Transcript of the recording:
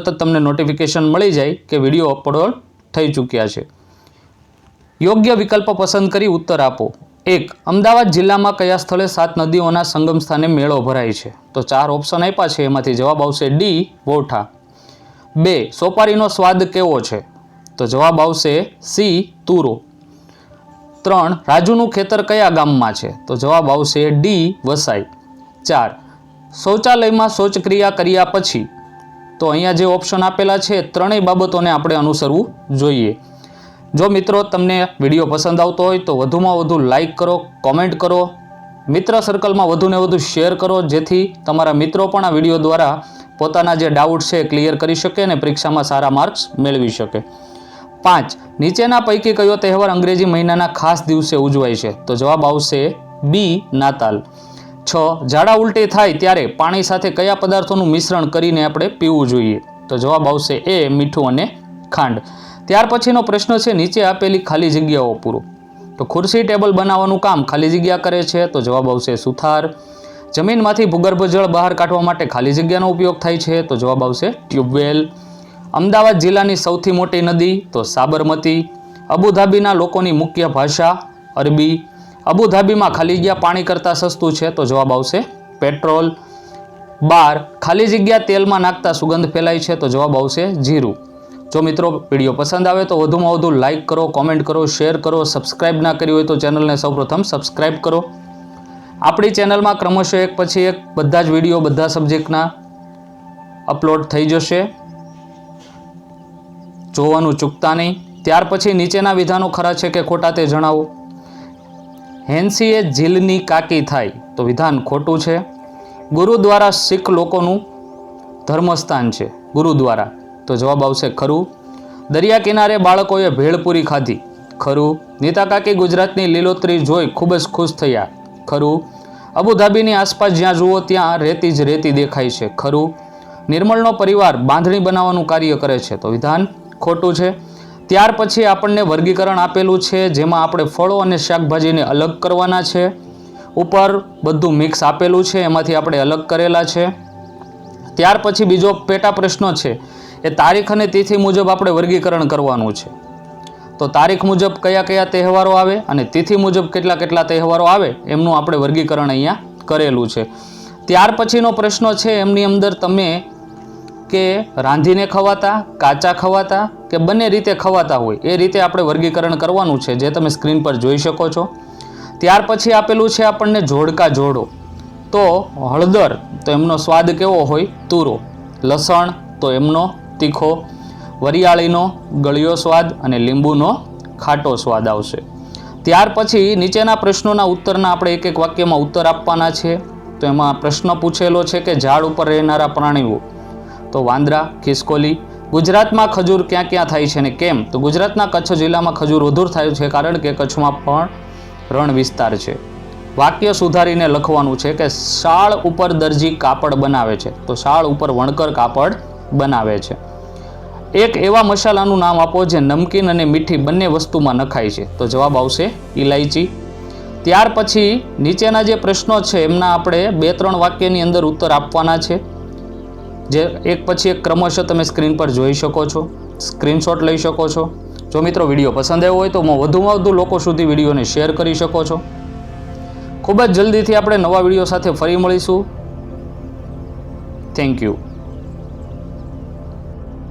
તરત તમને નોટિફિકેશન મળી જાય કે વિડીયો અપલોડ થઈ ચૂક્યા છે। યોગ્ય વિકલ્પ પસંદ કરી ઉત્તર આપો। 1. અમદાવાદ જિલ્લામાં કયા સ્થળે 7 નદીઓના સંગમ સ્થાને મેળો ભરાય છે? તો 4 ઓપ્શન આપ્યા છે, એમાંથી જવાબ આવશે ડી વોઠા। 2. સોપારીનો સ્વાદ કેવો છે? તો જવાબ આવશે સી તુરો। 3. રાજુનું ખેતર કયા ગામમાં છે? તો જવાબ આવશે ડી વસાઈ। 4. શૌચાલયમાં શૌચક્રિયા કર્યા પછી? તો અહીંયા જે ઓપ્શન આપેલા છે ત્રણેય બાબતોને આપણે અનુસરવું જોઈએ। જો મિત્રો તમને વિડીયો પસંદ આવતો હોય તો વધુમાં વધુ લાઈક કરો, કોમેન્ટ કરો, મિત્ર સર્કલમાં વધુને વધુ શેર કરો, જેથી તમારા મિત્રો પણ આ વિડીયો દ્વારા પોતાના જે ડાઉટ છે ક્લિયર કરી શકે અને પરીક્ષામાં સારા માર્ક્સ મેળવી શકે। 5. નીચેના પૈકી કયો તહેવાર અંગ્રેજી મહિનાના ખાસ દિવસે ઉજવાય છે? તો જવાબ આવશે બી નાતાલ। 6. ઝાડા ઉલટી થાય ત્યારે પાણી સાથે કયા પદાર્થોનું મિશ્રણ કરીને આપણે પીવું જોઈએ? તો જવાબ આવશે એ મીઠું અને ખાંડ। ત્યાર પછીનો પ્રશ્ન છે, નીચે આપેલી ખાલી જગ્યાઓ પૂરો। તો ખુરશી ટેબલ બનાવવાનું કામ ખાલી જગ્યા કરે છે? તો જવાબ આવશે સુથાર। જમીનમાંથી ભૂગર્ભ જળ બહાર કાઢવા માટે ખાલી જગ્યાનો ઉપયોગ થાય છે? તો જવાબ આવશે ટ્યુબવેલ। અમદાવાદ જિલ્લાની સૌથી મોટી નદી? તો સાબરમતી। અબુધાબીના લોકોની મુખ્ય ભાષા? અરબી। અબુધાબીમાં ખાલી જગ્યા પાણી કરતાં સસ્તું છે? તો જવાબ આવશે પેટ્રોલ। 12. ખાલી જગ્યા તેલમાં નાખતા સુગંધ ફેલાય છે? તો જવાબ આવશે જીરું। જો મિત્રો વિડીયો પસંદ આવે તો વધુમાં વધુ લાઈક કરો, કોમેન્ટ કરો, શેર કરો, સબસ્ક્રાઇબ ના કરી હોય તો ચેનલને સૌપ્રથમ સબસ્ક્રાઇબ કરો। આપણી ચેનલમાં ક્રમશઃ એક પછી એક બધા જ વિડીયો બધા સબ્જેક્ટના અપલોડ થઈ જશે, જોવાનું ચૂકતા નહીં। ત્યાર પછી નીચેના વિધાનો ખરા છે કે ખોટા તે જણાવો। હેન્સીએ ઝીલની કાકી થાય? તો વિધાન ખોટું છે। ગુરુદ્વારા શીખ લોકોનું ધર્મસ્થાન છે? ગુરુદ્વારા। તો જવાબ આવશે ખરું। દરિયા કિનારે બાળકોએ ભેળપૂરી ખાધી? ખરું। નીતા કાકી ગુજરાતની લીલોતરી જોઈ ખૂબ જ ખુશ થયા? ખરું। અબુધાબીની આસપાસ જ્યાં જુઓ ત્યાં રેતી જ રેતી દેખાય છે? ખરું। નિર્મળનો પરિવાર બાંધણી બનાવવાનું કાર્ય કરે છે? તો વિધાન ખોટું છે। ત્યાર પછી આપણને વર્ગીકરણ આપેલું છે, જેમાં આપણે ફળો અને શાકભાજીને અલગ કરવાના છે। ઉપર બધું મિક્સ આપેલું છે, એમાંથી આપણે અલગ કરેલા છે। ત્યાર પછી બીજો પેટા પ્રશ્ન છે, એ તારીખ અને તિથિ મુજબ આપણે વર્ગીકરણ કરવાનું છે। તો તારીખ મુજબ કયા કયા તહેવારો આવે અને તિથિ મુજબ કેટલા કેટલા તહેવારો આવે એમનું આપણે વર્ગીકરણ અહીંયા કરેલું છે। ત્યાર પછીનો પ્રશ્ન છે, એમની અંદર તમે કે રાંધીને ખવાતા, કાચા ખવાતા કે બંને રીતે ખવાતા હોય એ રીતે આપણે વર્ગીકરણ કરવાનું છે, જે તમે સ્ક્રીન પર જોઈ શકો છો। ત્યાર પછી આપેલું છે આપણને જોડકા જોડો। તો હળદર તો એમનો સ્વાદ કેવો હોય? તુરો। લસણ તો એમનો તીખો। વરિયાળીનો ગળ્યો સ્વાદ અને લીંબુનો ખાટો સ્વાદ આવશે। ત્યાર પછી નીચેના પ્રશ્નોના ઉત્તરના આપણે એક એક વાક્યમાં ઉત્તર આપવાના છે। તો એમાં પ્રશ્ન પૂછેલો છે કે ઝાડ ઉપર રહેનારા પ્રાણીઓ? તો વાંદરા, ખિસકોલી। ગુજરાતમાં ખજૂર ક્યાં ક્યાં થાય છે અને કેમ? તો ગુજરાતના કચ્છ જિલ્લામાં ખજૂર વધુ થાય છે, કારણ કે કચ્છમાં પણ રણ વિસ્તાર છે। વાક્ય સુધારીને લખવાનું છે કે શાળ ઉપર દરજી કાપડ બનાવે છે? તો શાળ ઉપર વણકર કાપડ બનાવે છે। એક એવા મસાલાનું નામ આપો જે નમકીન અને મીઠી બંને વસ્તુમાં નખાય છે? તો જવાબ આવશે ઇલાયચી। ત્યાર પછી નીચેના જે પ્રશ્નો છે એમના આપણે 2-3 વાક્યની અંદર ઉત્તર આપવાના છે, જે એક પછી એક ક્રમશઃ તમે સ્ક્રીન પર જોઈ શકો છો, સ્ક્રીનશોટ લઈ શકો છો। જો મિત્રો વિડીયો પસંદ આવ્યો હોય તો વધુમાં વધુ લોકો સુધી વિડીયોને શેર કરી શકો છો। ખૂબ જ જલ્દીથી આપણે નવા વિડીયો સાથે ફરી મળીશું। Thank you.